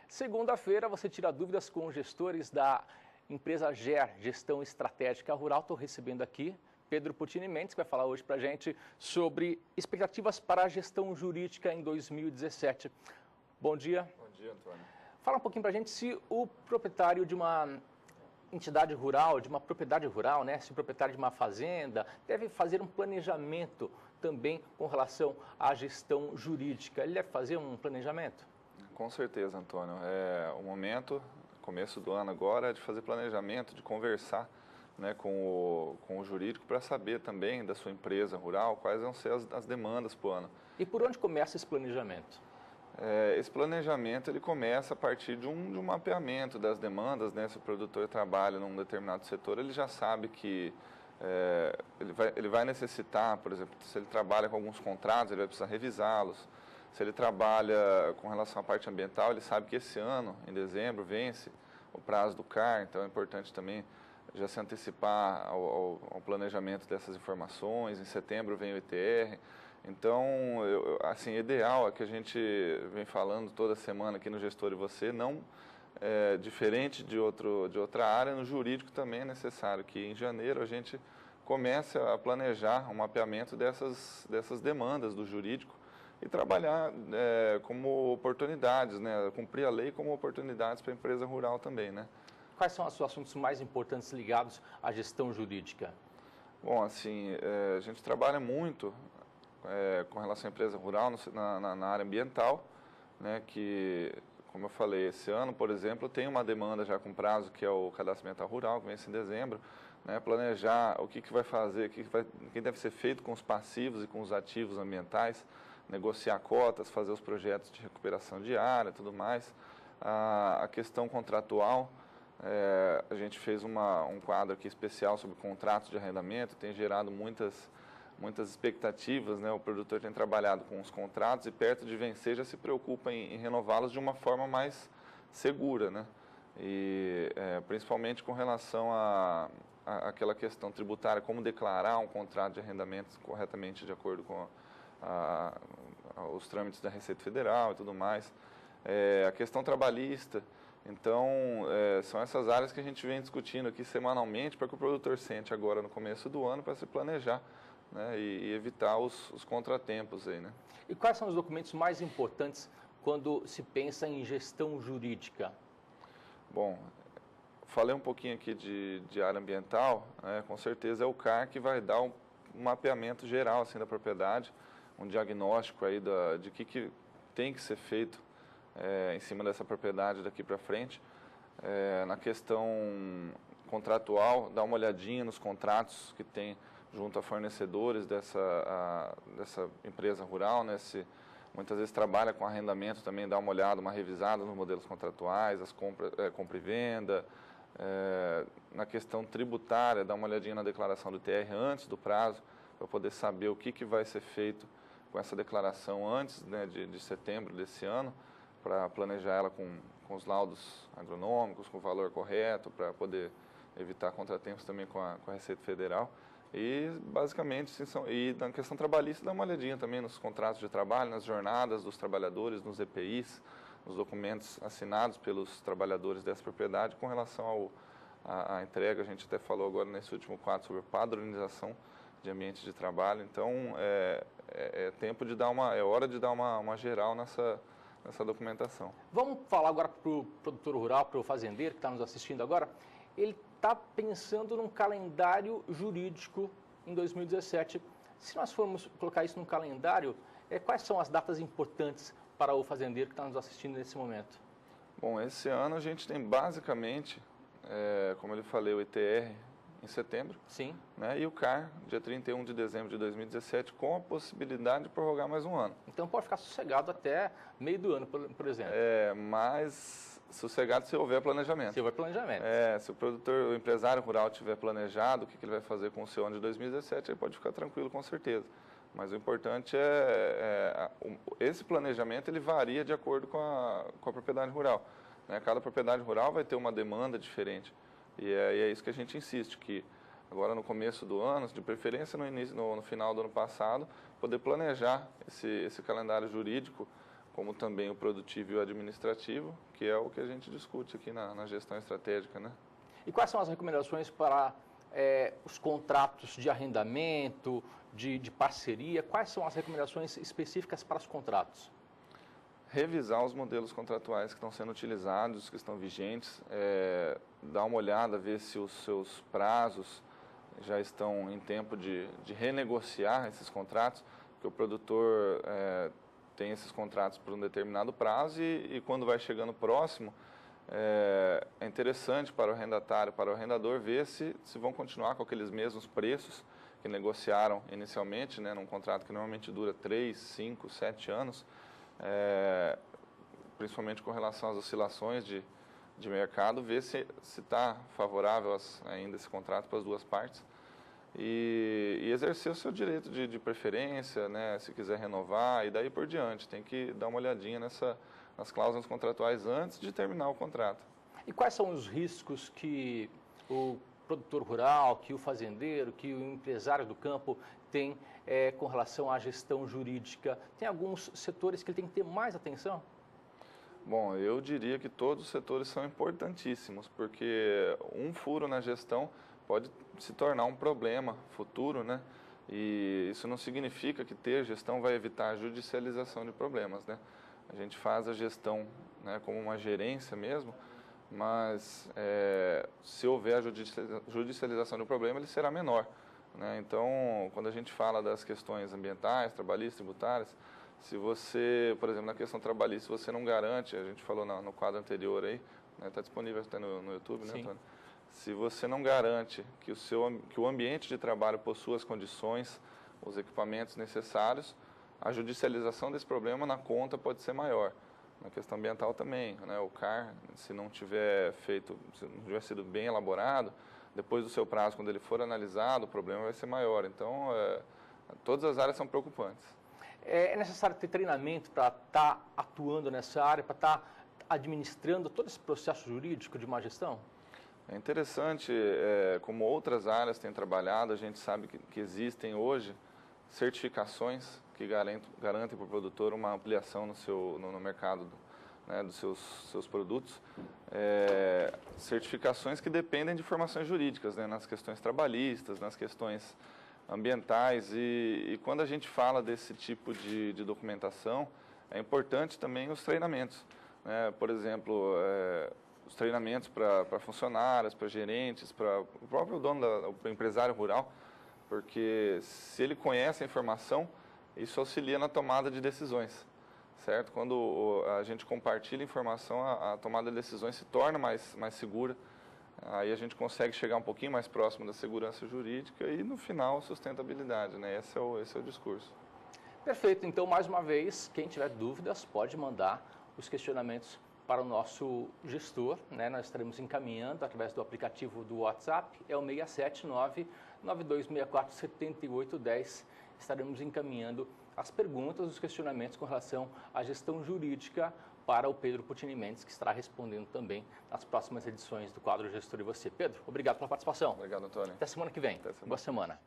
Segunda-feira você tira dúvidas com os gestores da empresa GER, Gestão Estratégica Rural. Estou recebendo aqui Pedro Puccini Mendes, que vai falar hoje para a gente sobre expectativas para a gestão jurídica em 2017. Bom dia. Bom dia, Antônio. Fala um pouquinho para a gente se o proprietário de uma entidade rural, de uma propriedade rural, né, se o proprietário de uma fazenda, deve fazer um planejamento também com relação à gestão jurídica. Ele deve fazer um planejamento? Com certeza, Antônio. O momento, começo do ano agora, é de fazer planejamento, de conversar, né, com o jurídico para saber também da sua empresa rural quais vão ser as demandas para o ano. E por onde começa esse planejamento? Esse planejamento ele começa a partir de um mapeamento das demandas, né? Se o produtor trabalha num determinado setor, ele já sabe que ele vai necessitar, por exemplo, se ele trabalha com alguns contratos, ele vai precisar revisá-los. Se ele trabalha com relação à parte ambiental, ele sabe que esse ano, em dezembro, vence o prazo do CAR, então é importante também já se antecipar ao planejamento dessas informações. Em setembro vem o ITR. Então, assim, ideal é que a gente vem falando toda semana aqui no Gestor e Você, não diferente de outra área, no jurídico também é necessário que em janeiro a gente comece a planejar um mapeamento dessas demandas do jurídico e trabalhar como oportunidades, né, cumprir a lei como oportunidades para a empresa rural também, né. Quais são os assuntos mais importantes ligados à gestão jurídica? Bom, assim, a gente trabalha muito com relação à empresa rural na área ambiental, né, que, como eu falei, esse ano, por exemplo, tem uma demanda já com prazo, que é o cadastro ambiental rural, que vence em dezembro, né, planejar o que vai fazer, o que deve ser feito com os passivos e com os ativos ambientais, negociar cotas, fazer os projetos de recuperação de área e tudo mais. A questão contratual, a gente fez um quadro aqui especial sobre contratos de arrendamento, tem gerado muitas expectativas, né? O produtor tem trabalhado com os contratos e perto de vencer já se preocupa em renová-los de uma forma mais segura, né? E principalmente com relação àquela questão tributária, como declarar um contrato de arrendamento corretamente de acordo com os trâmites da Receita Federal e tudo mais. A questão trabalhista. Então, são essas áreas que a gente vem discutindo aqui semanalmente para que o produtor sente agora no começo do ano para se planejar, né, e evitar os contratempos aí, né? E quais são os documentos mais importantes quando se pensa em gestão jurídica? Bom, falei um pouquinho aqui de área ambiental, né, com certeza é o CAR que vai dar um mapeamento geral assim, da propriedade, um diagnóstico aí de que tem que ser feito em cima dessa propriedade daqui para frente. Na questão contratual, dá uma olhadinha nos contratos que tem junto a fornecedores dessa empresa rural, né? Se muitas vezes trabalha com arrendamento também, dá uma olhada, uma revisada nos modelos contratuais, as compra e venda. Na questão tributária, dá uma olhadinha na declaração do ITR antes do prazo, para poder saber o que vai ser feito com essa declaração antes, né, de setembro desse ano, para planejar ela com os laudos agronômicos, com o valor correto, para poder evitar contratempos também com a Receita Federal. E, basicamente, e na questão trabalhista, dá uma olhadinha também nos contratos de trabalho, nas jornadas dos trabalhadores, nos EPIs, nos documentos assinados pelos trabalhadores dessa propriedade com relação à entrega. A gente até falou agora nesse último quadro sobre padronização de ambientes de trabalho. Então, tempo de dar é hora de dar uma geral nessa documentação. Vamos falar agora para o produtor rural, para o fazendeiro que está nos assistindo agora. Ele está pensando num calendário jurídico em 2017. Se nós formos colocar isso num calendário, quais são as datas importantes para o fazendeiro que está nos assistindo nesse momento? Bom, esse ano a gente tem basicamente, como eu falei, o ITR em setembro. Sim. Né, e o CAR, dia 31 de dezembro de 2017, com a possibilidade de prorrogar mais um ano. Então pode ficar sossegado até meio do ano, por exemplo. Mas sossegado se houver planejamento. Se houver planejamento. Se o empresário rural tiver planejado o que ele vai fazer com o seu ano de 2017, ele pode ficar tranquilo com certeza. Mas o importante esse planejamento ele varia de acordo com a propriedade rural. Né? Cada propriedade rural vai ter uma demanda diferente. E é isso que a gente insiste, que agora no começo do ano, de preferência no final do ano passado, poder planejar esse calendário jurídico como também o produtivo e o administrativo, que é o que a gente discute aqui na gestão estratégica, né? E quais são as recomendações para os contratos de arrendamento, de parceria? Quais são as recomendações específicas para os contratos? Revisar os modelos contratuais que estão sendo utilizados, que estão vigentes, dar uma olhada, ver se os seus prazos já estão em tempo de renegociar esses contratos, porque o produtor tem esses contratos por um determinado prazo e quando vai chegando próximo, é interessante para o arrendatário, para o arrendador, ver se vão continuar com aqueles mesmos preços que negociaram inicialmente, né, num contrato que normalmente dura 3, 5, 7 anos, principalmente com relação às oscilações de mercado, ver se está favorável ainda esse contrato para as duas partes e exercer o seu direito de preferência, né, se quiser renovar e daí por diante. Tem que dar uma olhadinha nas cláusulas contratuais antes de terminar o contrato. E quais são os riscos que o produtor rural, que o fazendeiro, que o empresário do campo tem com relação à gestão jurídica? Tem alguns setores que ele tem que ter mais atenção? Bom, eu diria que todos os setores são importantíssimos, porque um furo na gestão pode se tornar um problema futuro, né? E isso não significa que ter gestão vai evitar a judicialização de problemas, né? A gente faz a gestão, né, como uma gerência mesmo, mas se houver a judicialização do problema, ele será menor, né? Então, quando a gente fala das questões ambientais, trabalhistas, tributárias, se você, por exemplo, na questão trabalhista, se você não garante, a gente falou no quadro anterior aí, está disponível até no YouTube, né, Antônio? Se você não garante que o ambiente de trabalho possua as condições, os equipamentos necessários, a judicialização desse problema na conta pode ser maior. Na questão ambiental também, né? O CAR, se não tiver sido bem elaborado, depois do seu prazo, quando ele for analisado, o problema vai ser maior. Então, todas as áreas são preocupantes. É necessário ter treinamento para estar atuando nessa área, para estar administrando todo esse processo jurídico de má gestão? É interessante, como outras áreas têm trabalhado, a gente sabe que existem hoje certificações que garantem para o produtor uma ampliação no mercado, né, dos seus produtos. Certificações que dependem de formações jurídicas, né, nas questões trabalhistas, nas questões ambientais. E quando a gente fala desse tipo de documentação, é importante também os treinamentos, né? Por exemplo, os treinamentos para funcionários, para gerentes, para o próprio dono, o empresário rural, porque se ele conhece a informação, isso auxilia na tomada de decisões, certo? Quando a gente compartilha informação, a tomada de decisões se torna mais segura, aí a gente consegue chegar um pouquinho mais próximo da segurança jurídica e, no final, sustentabilidade, né? Esse é o discurso. Perfeito. Então, mais uma vez, quem tiver dúvidas pode mandar os questionamentos para o nosso gestor, né? Nós estaremos encaminhando através do aplicativo do WhatsApp, é o 679-9264-7810. Estaremos encaminhando as perguntas, os questionamentos com relação à gestão jurídica para o Pedro Puccini Mendes, que estará respondendo também nas próximas edições do quadro Gestor e Você. Pedro, obrigado pela participação. Obrigado, Antônio. Até semana que vem. Até semana. Boa semana.